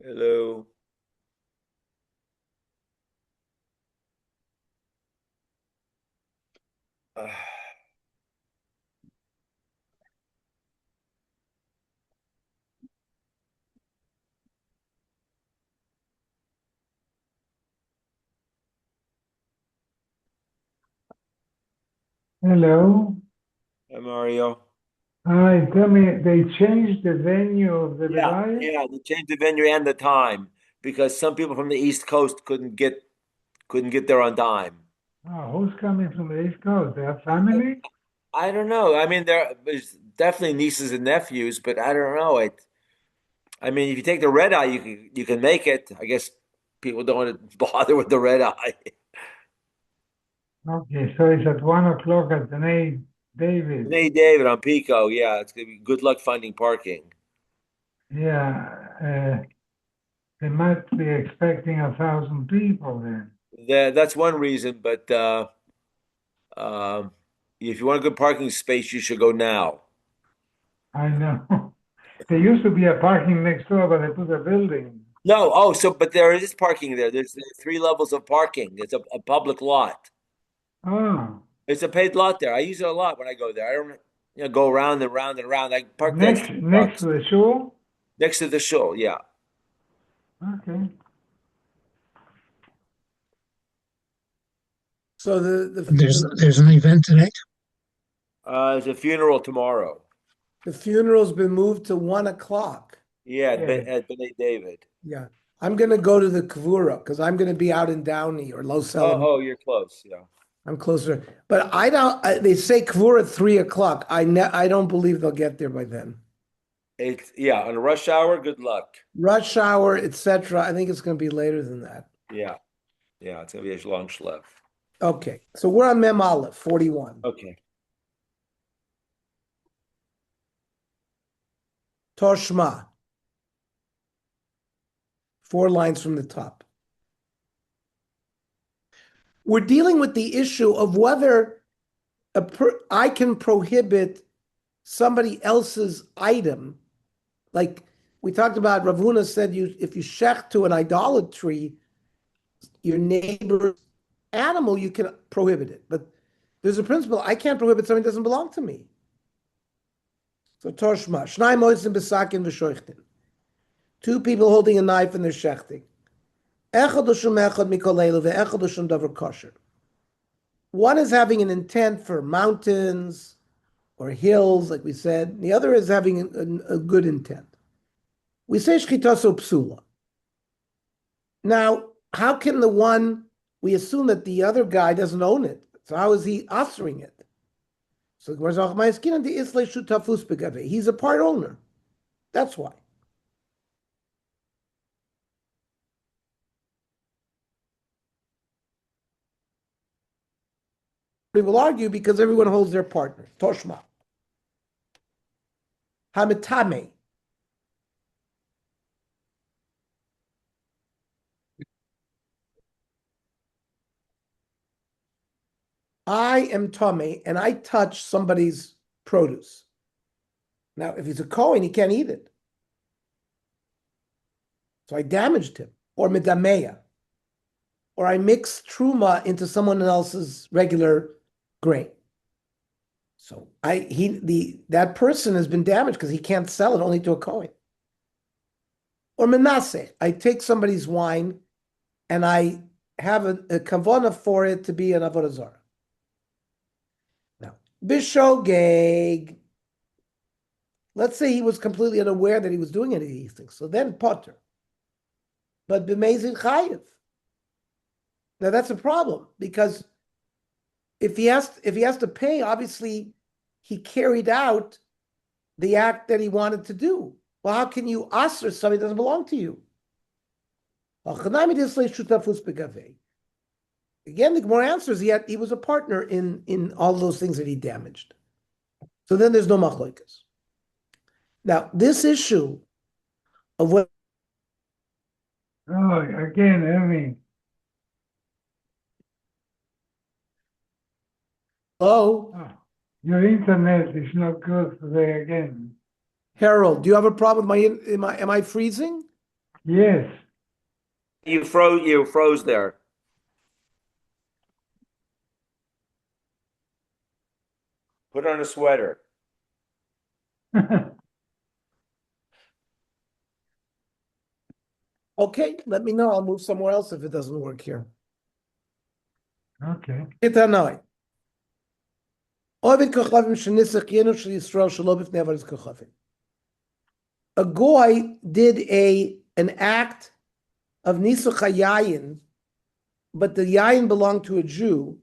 Hello. Uh, Hello. Hi, Mario. Hi, tell me, they changed the venue of the Yeah, Levaya? yeah, they changed the venue and the time because some people from the East Coast couldn't get there on time. Oh, who's coming from the East Coast? Their family? I don't know. I mean, there's definitely nieces and nephews, but I don't know. I mean, if you take the red eye, you can make it. I guess people don't want to bother with the red eye. Okay, so it's at 1 o'clock at the name David. Hey, David on Pico. Yeah, it's gonna be good luck finding parking. Yeah, they might be expecting 1,000 people then. That's one reason, but um, if you want a good parking space, you should go now. I know. There used to be a parking next door, but they put a building. No, but there is parking there. There's three levels of parking. It's a public lot. Oh, It's a paid lot there. I use it a lot when I go there. I don't, go around and round and around. I park there. It's next to $3 the shul? next to the shul. Yeah, Okay. So There's an event today. there's a funeral tomorrow. the funeral's been moved to 1 o'clock. Yeah, Yes. at B'nai David. Yeah. I'm gonna go to the Kavura because I'm gonna be out in Downey or Los Elm. Oh, you're close. Yeah, I'm closer. But I don't they say Kavura at 3 o'clock. I don't believe they'll get there by then. it's on a rush hour. Good luck. Rush hour, etc. I think it's gonna be later than that. Yeah, yeah, it's gonna be a long schlep. Okay. So we're on Mem Aleph, 41. Okay. Toshma, 4 lines from the top. We're dealing with the issue of whether I can prohibit somebody else's item. Like we talked about, Ravuna said, if you shech to an idolatry, your neighbor's animal, you can prohibit it. But there's a principle: I can't prohibit something that doesn't belong to me. So Toshma, Shnai Moitzim Besakin V'Shoichtin. Two people holding a knife and they're shechting. Echad Ushum Echad Mikoleilu ve'Echad Ushum Davar Kosher. One is having an intent for mountains or hills, like we said. The other is having a good intent. We say shchitaso psula. Now, how can the one, we assume that the other guy doesn't own it. So how is he offering it? So he's a part owner. That's why. We will argue because everyone holds their partner. Toshma. Hamitame. I am Tommy and I touch somebody's produce. Now, if he's a Kohen, he can't eat it. So I damaged him. Or medameya. Or I mix truma into someone else's regular grain. So that person has been damaged because he can't sell it only to a Kohen. Or menaseh. I take somebody's wine and I have a kavana for it to be an avodah zarah. Now, bishogeg. Let's say he was completely unaware that he was doing any of these things. So then potter. But b'mezid chayiv. Now that's a problem because if he has to pay, obviously he carried out the act that he wanted to do. Well, how can you assert something that doesn't belong to you? Again, the Gemara answers he was a partner in all those things that he damaged. So then there's no machlokas. Now, this issue of what Oh, again, Ernie. oh, Oh, your internet is not good today again. Harold, do you have a problem? Am I freezing? Yes. You froze. You froze there. Put on a sweater. Okay, let me know. I'll move somewhere else if it doesn't work here. Okay. Itanoi. Ovid kochavim shenisach yenu shel Yisrael shelo b'fnei avodas kochavim. A goy did an act of nisuch hayayin, but the yayin belonged to a Jew,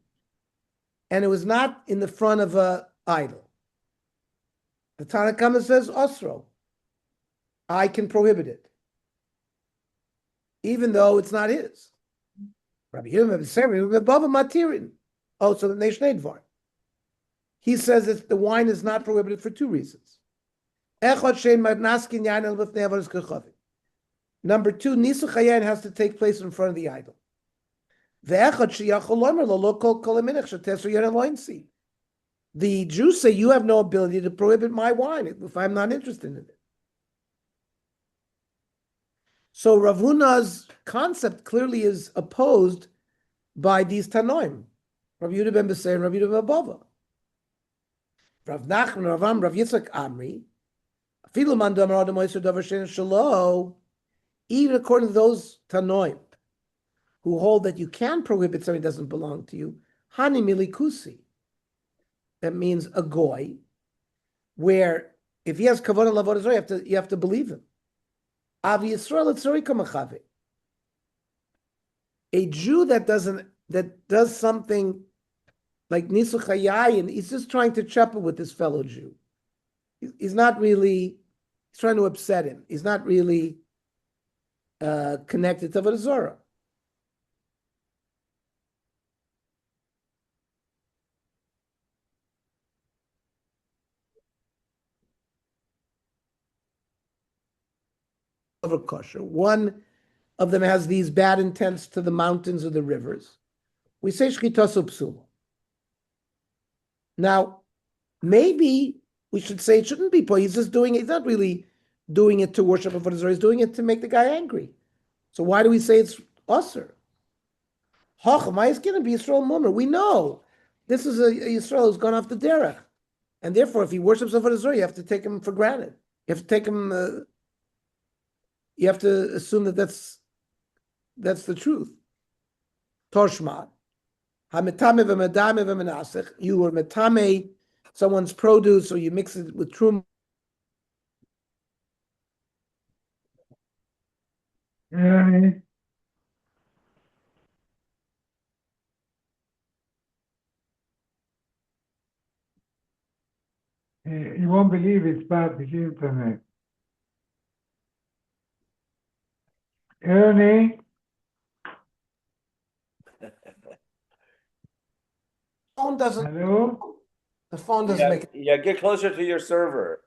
and it was not in the front of a idol. The Tanakhama says osro. I can prohibit it, even though it's not his. Rabbi Yehuda Bava Matirin. Oh, so the nation Dvar. He says that the wine is not prohibited for two reasons. Number two, nisuch hayayin has to take place in front of the idol. The Jews say you have no ability to prohibit my wine if I'm not interested in it. So Rav Huna's concept clearly is opposed by these Tanoim, Rav Yehuda ben Beser and Rav Yehuda ben Bava. Rav Nachman, Rav Am, Rav Yitzchak Amri, even according to those Tanoim who hold that you can prohibit something that doesn't belong to you, Hani Milikusi. That means a goy, where if he has kavanah lavod Zorah, you have to believe him. Avi Yisrael Tzorika. A Jew that does something like nisuch hayayin, he's just trying to chapel with his fellow Jew. He's not really. He's trying to upset him. He's not really connected to avodah Zorah. Kosher. One of them has these bad intents to the mountains or the rivers. We say shchitasu psula. Now, maybe we should say it shouldn't be poor. He's just doing it. He's not really doing it to worship avodah Zarah. He's doing it to make the guy angry. So why do we say it's usher? Why is going to be Yisrael Mummer? We know this is a Yisrael who's gone off the derech, and therefore, if he worships avodah Zarah, you have to take him for granted. You have to take him. You have to assume that that's the truth. Torshma. You were metame someone's produce, or you mix it with trum. Ernie, you won't believe it's bad, the internet. Ernie, Phone doesn't. hello? The phone doesn't make it. Yeah, get closer to your server.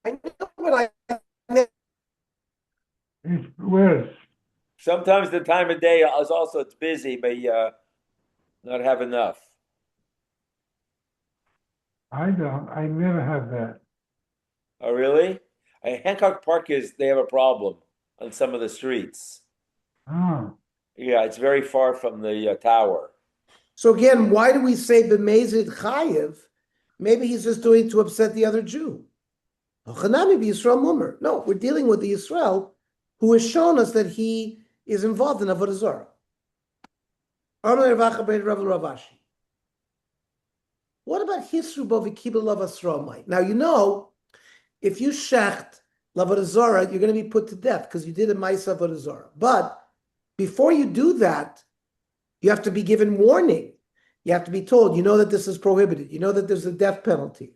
I know, but It's worse. Sometimes the time of day is also it's busy, but not have enough. I never have that. Oh, really? Hancock Park they have a problem on some of the streets. Oh, Yeah, it's very far from the tower. So again, why do we say b'mezid chayiv? Maybe he's just doing it to upset the other Jew. No, we're dealing with the Yisrael who has shown us that he is involved in avodah zarah. What about Hisru Bovikibel Lavasromai? Now you know, if you shecht avodah zarah, you're going to be put to death because you did a ma'isa avodah zarah. But before you do that, you have to be given warning. You have to be told, you know that this is prohibited. You know that there's a death penalty.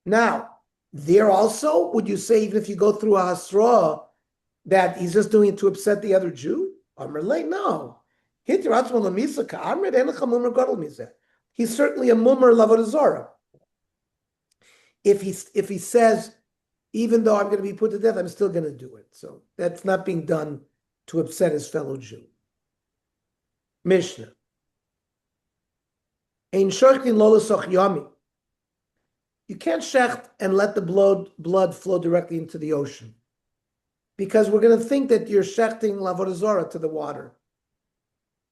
Now, there also, would you say, even if you go through a hasra, that he's just doing it to upset the other Jew? No. He's certainly a mummer lavod zarah. If he says, even though I'm going to be put to death, I'm still going to do it. So that's not being done to upset his fellow Jew. Mishnah. Ein shortin lo l'soch yami. you can't shecht and let the blood flow directly into the ocean. Because we're going to think that you're shechting Lavodah Zarah to the water,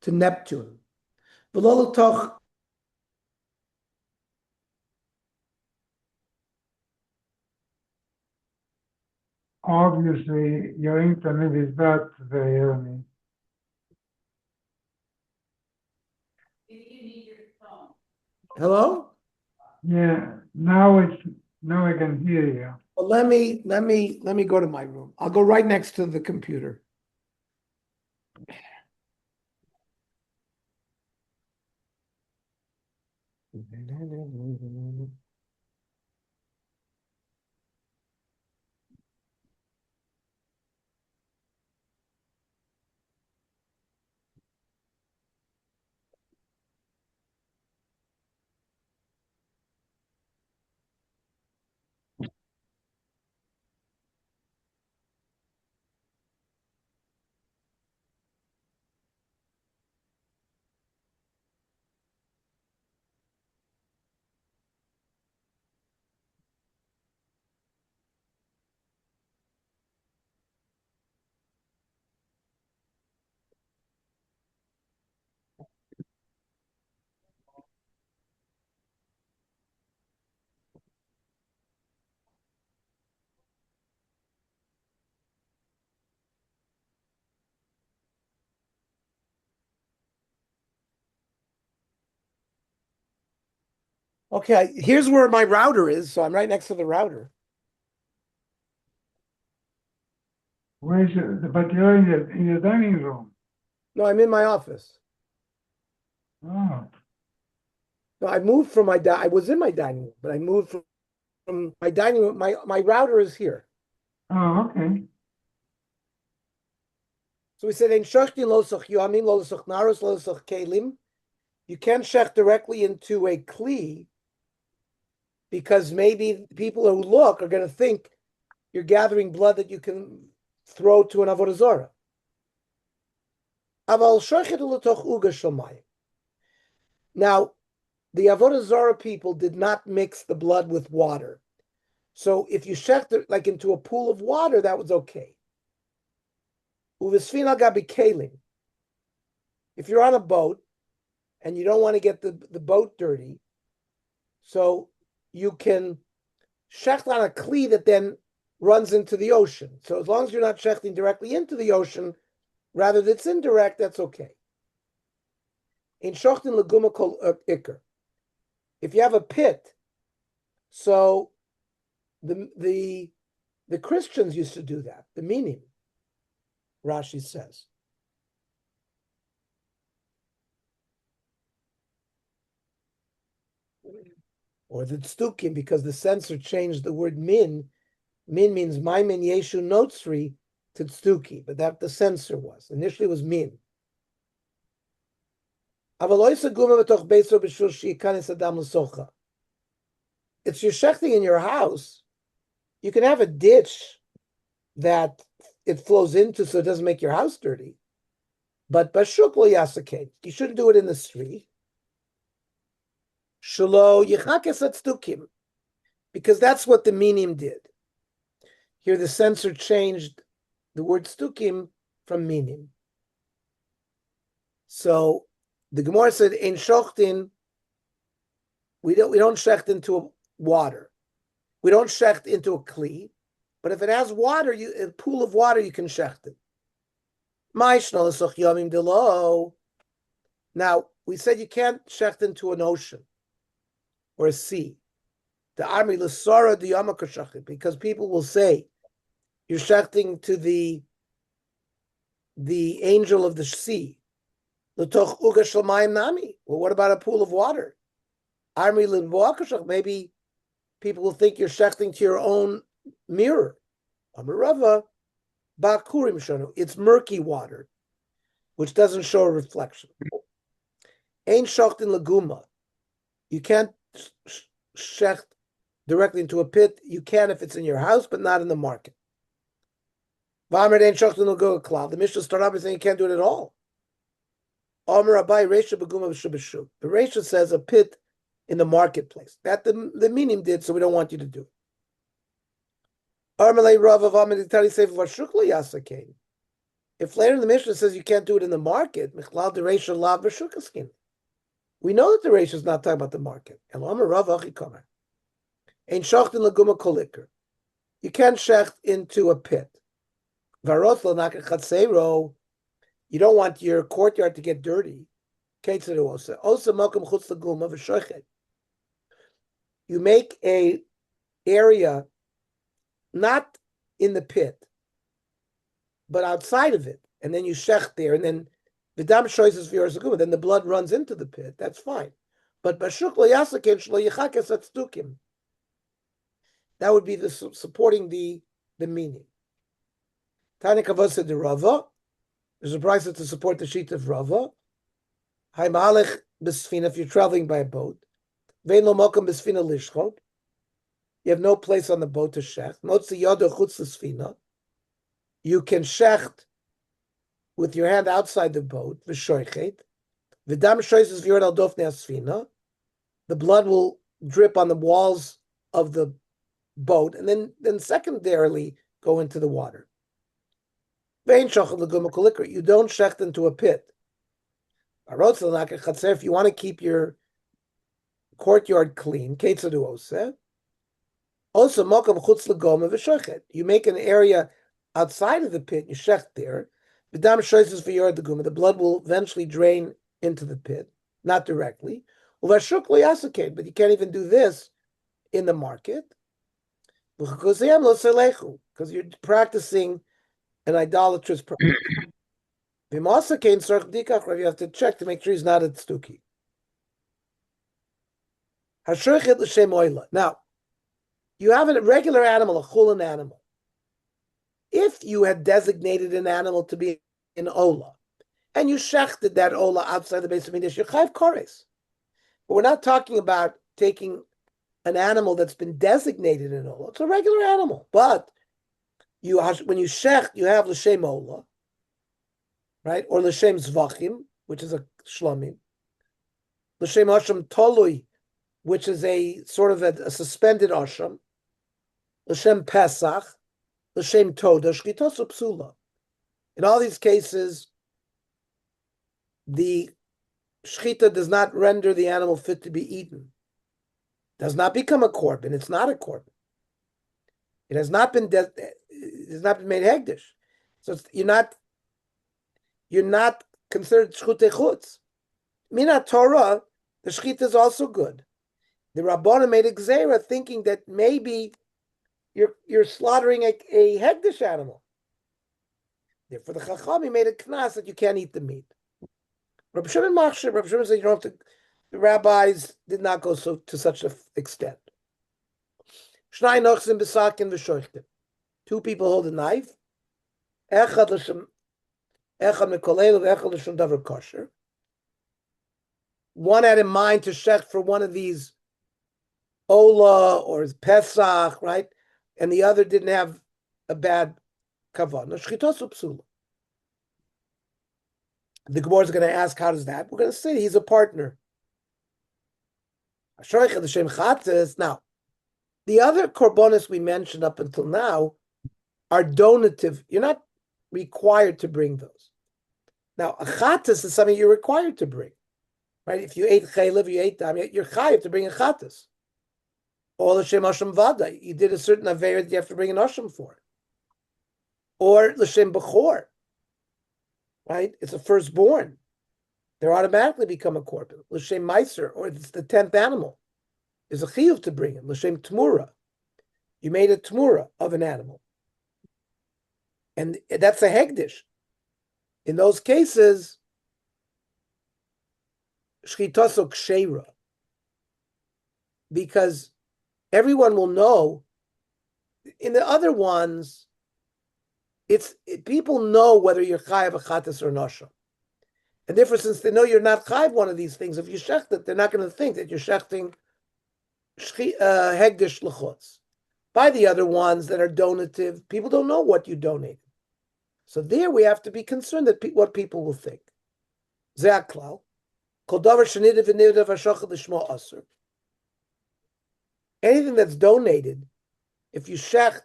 to Neptune. V'lo l'toch. Obviously, your internet is bad today, Ernie. Hello? Yeah, now I can hear you. Well, let me go to my room. I'll go right next to the computer. Okay, here's where my router is. So I'm right next to the router. But you're in your dining room. No, I'm in my office. Oh, No, I moved from I was in my dining room, but I moved from my dining room. My router is here. oh, okay. So we said in shachtin lo soch yamin lo soch naros lo soch kelim. You can't shech directly into a kli because maybe people who look are going to think you're gathering blood that you can throw to an avodah zarah. Aval shochet l'toch uga shalmayim. Now, the avodah zarah people did not mix the blood with water. So if you shecht it like into a pool of water, that was okay. Uvesfina gabi kelim. If you're on a boat and you don't want to get the boat dirty, so you can shecht on a kli that then runs into the ocean. So as long as you're not shechting directly into the ocean, rather than it's indirect, that's okay. In shochtin leguma kol ikr. If you have a pit, so the Christians used to do that. The meaning, Rashi says. Or the tztukim, because the censor changed the word min. Min means maimin yeshu notzri to tztuki, but that the censor was. Initially it was min. It's your shechting in your house. You can have a ditch that it flows into so it doesn't make your house dirty. But bashuk lo yasaked. You shouldn't do it in the street. Shelo yichakes tztukim, because that's what the minim did. Here the censor changed the word tztukim from minim. So the Gemara said, "Ein shochtin." We don't shecht into water. We don't shecht into a kli, but if it has water, a pool of water, you can shecht it. Now we said you can't shecht into an ocean or a sea. The army l'sara the because people will say you're shechting to the angel of the sea. L'toch uga shalmayim nami. Well, what about a pool of water? Army l'nvoakashach. Maybe people will think you're shechting to your own mirror. Amarava bakurim shonu. It's murky water, which doesn't show a reflection. Ain't shechtin laguma. You can't shecht directly into a pit. You can if it's in your house, but not in the market. The Mishnah start off by saying you can't do it at all. The Reisha says a pit in the marketplace. That the minim did, so we don't want you to do it. Armalei Rav of Amiditari Sefer Vashukla Yasakain. If later in the Mishnah says you can't do it in the market, Michlal the Reisha Lav Vashukaskin. We know that the Reisha is not talking about the market. Elamar Rav Achikomer. Ein Shachtin Laguma Kolikar. You can't shecht into a pit. Varot Lanaka Chatzero. You don't want your courtyard to get dirty. You make a area not in the pit, but outside of it, and then you shech there, and then the dam shoyses v'yorasaguma, then the blood runs into the pit. That's fine. But bashuk lo yasaken shlo yichakes atztukim. That would be the supporting the meaning. Tanya Kavasa de Rava. There's a price to support the sheet of Rava. Hay ma'alech b'sfina, if you're traveling by a boat. Vein lo mokum b'sfina lishchot. You have no place on the boat to shecht. Motzi yodo chutz l'sfina. You can shecht with your hand outside the boat. V'shoichet. V'dam shoyses v'yorad al dofnei asfina. The blood will drip on the walls of the boat, and then secondarily go into the water. You don't shecht into a pit. If you want to keep your courtyard clean, you make an area outside of the pit, you shecht there. The blood will eventually drain into the pit, not directly. But you can't even do this in the market because you're practicing an idolatrous practice. You have to check to make sure he's not a tztuki. Now, you have a regular animal, a chullin animal. If you had designated an animal to be an ola, and you shechted that ola outside the base of Midrash, you're chayv kores. But we're not talking about taking an animal that's been designated an ola. It's a regular animal, but when you shecht, you have l'shem ola, right? Or l'shem zvachim, which is a shlamim. L'shem asham tolui, which is a sort of a suspended asham. L'shem pesach, l'shem toda, shchitos psula. In all these cases, the shchita does not render the animal fit to be eaten. Does not become a korban. It's not a korban. It has not been made hegdish. So you're not considered shchutei chutz. Minat Torah, the shchita is also good. The Rabbanan made a gzeira thinking that maybe you're slaughtering a hegdish animal. Therefore, the Chachami made a knas that you can't eat the meat. Rabbi Shimon said you don't have to. The rabbis did not go to such an extent. Two people hold a knife. One had in mind to shecht for one of these Ola or Pesach, right? And the other didn't have a bad kavanah. Shchitosu psula. The Gemara is going to ask, how does that? We're going to say he's a partner. Now, the other korbanos we mentioned up until now are donative. You're not required to bring those. Now, a chatas is something you're required to bring, right? If you ate chaylev, you ate dam, you're chayiv to bring a chatas. Or l'shem asham vada, you did a certain aveir that you have to bring an asham for. Or l'shem bechor, right? It's a firstborn. They automatically become a korban. L'shem meiser, or it's the 10th animal. There's a chiyuv to bring it. L'shem tmura. You made a tmura of an animal. And that's a hegdish. In those cases, shchitaso ksheira. Because everyone will know. In the other ones, people know whether you're chayav a chatas or nasham. And therefore, since they know you're not chayav one of these things, if you shecht it, they're not going to think that you're shechting hegdish l'chutz. By the other ones that are donative, people don't know what you donated. So there we have to be concerned that what people will think. Ze'aklal. Kol davar shenidav v'nidav hashachad l'shmo asur. Anything that's donated, if you shecht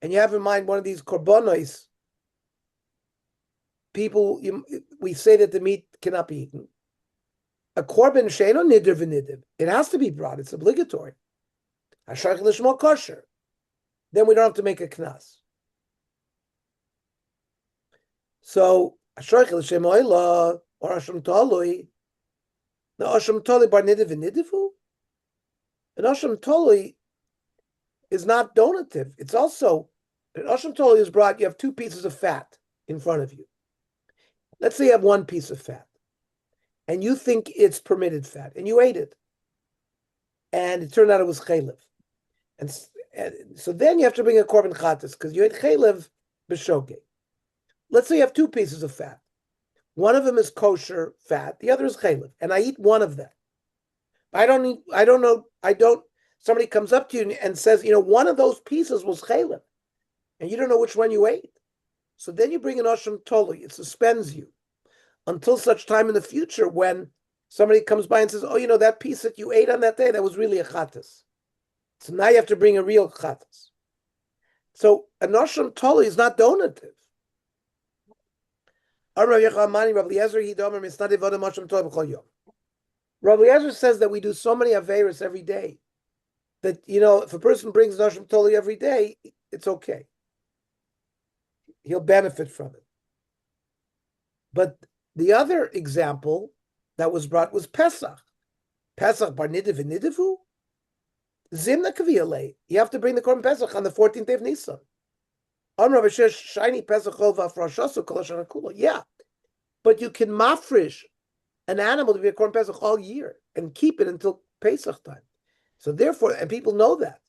and you have in mind one of these korbanos, we say that the meat cannot be eaten. A korban sheino nidr v'nidr, it has to be brought. It's obligatory. Hasharch l'shmo kosher. Then we don't have to make a knas. So hasharch l'shem oila or asham tolui. Now asham tolui bar nidr v'nidru. And asham tolui is not donative. It's also an asham tolui is brought. You have two pieces of fat in front of you. Let's say you have one piece of fat, and you think it's permitted fat, and you ate it, and it turned out it was chaylev. And so then you have to bring a korban chatas because you ate chaylev b'shogeg. Let's say you have two pieces of fat. One of them is kosher fat, the other is chaylev, and I eat one of them. Somebody comes up to you and says, one of those pieces was chaylev, and you don't know which one you ate. So then you bring an asham toli, it suspends you until such time in the future when somebody comes by and says, that piece that you ate on that day, that was really a chatas. So now you have to bring a real chatas. So an asham toli is not donative. Rabbi Eliezer says that we do so many averos every day that, if a person brings an asham toli every day, it's okay. He'll benefit from it. But the other example that was brought was Pesach. Pesach bar nidiv and nidivu. Zimna kaviyale. You have to bring the korban Pesach on the 14th day of Nisan. Yeah, but you can mafresh an animal to be a korban Pesach all year and keep it until Pesach time. So therefore, and people know that.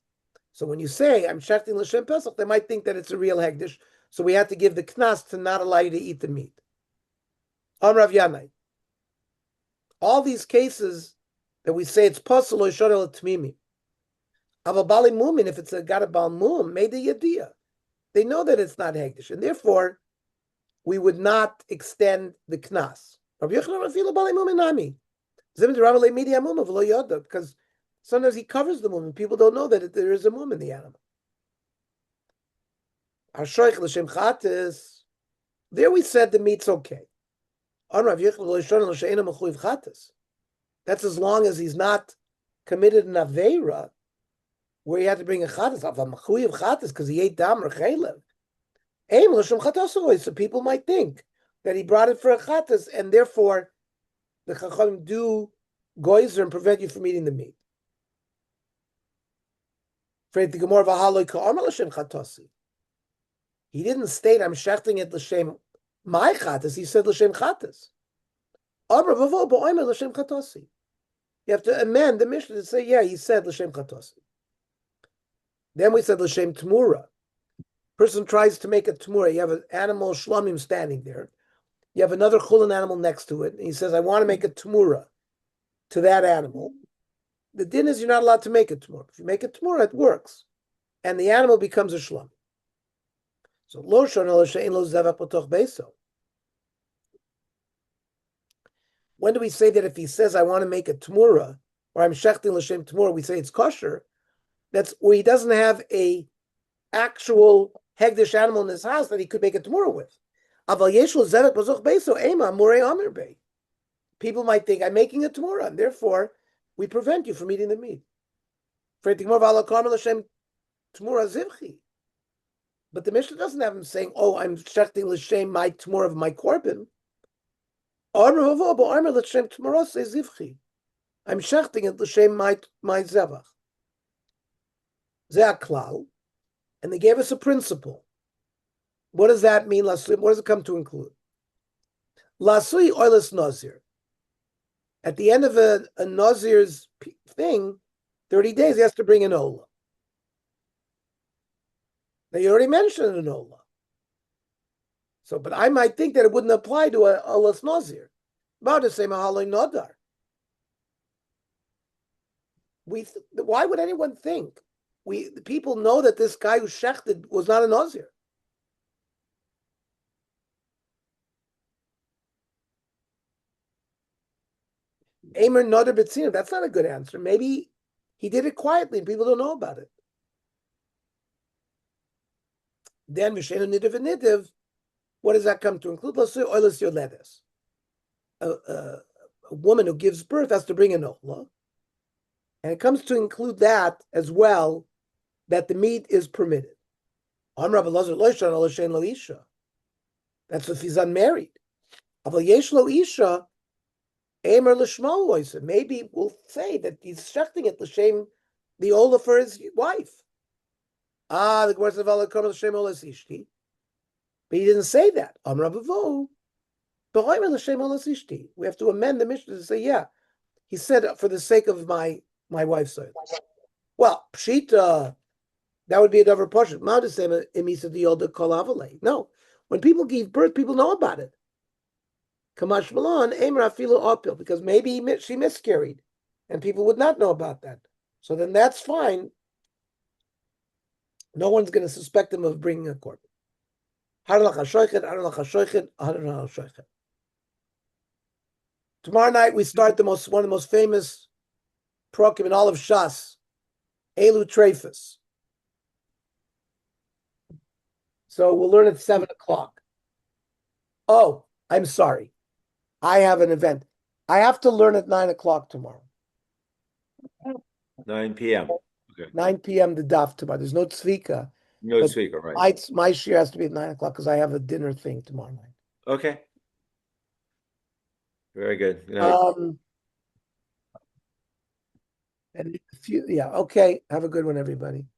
So when you say I'm shechting l'shem Pesach, they might think that it's a real hegdish. So we have to give the knas to not allow you to eat the meat. Rav Yanai. All these cases that we say it's possible, if it's got a bal mum, made the yadiyah. They know that it's not hegdish, and therefore we would not extend the knas. Because sometimes he covers the mum, and people don't know that there is a mum in the animal. There we said the meat's okay. That's as long as he's not committed an aveira where he had to bring a chatas because he ate dam or chaylev. So people might think that he brought it for a chatas, and therefore the chacham do goizer and prevent you from eating the meat. He didn't state I'm shechting it l'shem my chatas. He said l'shem chatas. You have to amend the Mishnah to say, yeah, he said l'shem chatosi. Then we said l'shem tmura. Person tries to make a tmura. You have an animal shlomim standing there. You have another chullin animal next to it, and he says, I want to make a tmura to that animal. The din is you're not allowed to make a tmura. If you make a tmura, it works, and the animal becomes a shlom. So lo shana l'shein lo zevach b'toch beiso. When do we say that if he says, I want to make a tmura, or I'm shechting l'shem tmura, we say it's kosher? That's where he doesn't have a actual hegdish animal in his house that he could make a tmura with. People might think, I'm making a tmura, and therefore we prevent you from eating the meat. But the Mishnah doesn't have him saying, I'm shechting l'shem my tmura of my korban. I'm shechting it l'shem my zevach. Ze'aklal, and they gave us a principle. What does that mean? What does it come to include? Lasui oilis nazir. At the end of a nazir's thing, 30 days, he has to bring an ola. Now you already mentioned an ola. So, but I might think that it wouldn't apply to a olas nazir. About to say mahaloi nodar. Why would anyone think? The people know that this guy who shechted was not a nazir. Eimer nodar b'tzinim. That's not a good answer. Maybe He did it quietly, and people don't know about it. Then Vishenu Nidiv and Nidiv, what does that come to include? Oilas Yoledes. A woman who gives birth has to bring an ola, and it comes to include that as well, that the meat is permitted. That's if he's unmarried. Maybe we'll say that he's shechting it l'shem the ola for his wife. The Gemara says l'shem ola ishti, but he didn't say that. We have to amend the Mishnah to say, yeah, he said for the sake of my wife's oil. Well, pshita, that would be a davar pashut. No, when people give birth, people know about it. Kamash Malon, Emra Filu Opil, because maybe she miscarried and people would not know about that. So then that's fine. No one's going to suspect them of bringing a korban. Tomorrow night we start one of the most famous prokim in all of Shas, Elu Trefus. So we'll learn at 7 o'clock. Oh, I'm sorry. I have an event. I have to learn at 9 o'clock tomorrow. 9 p.m. Okay. 9 p.m. the daf tomorrow. There's no tzvika. No speaker, right? My share has to be at 9 o'clock because I have a dinner thing tomorrow night. Okay. Very good. Good night. And okay. Have a good one, everybody.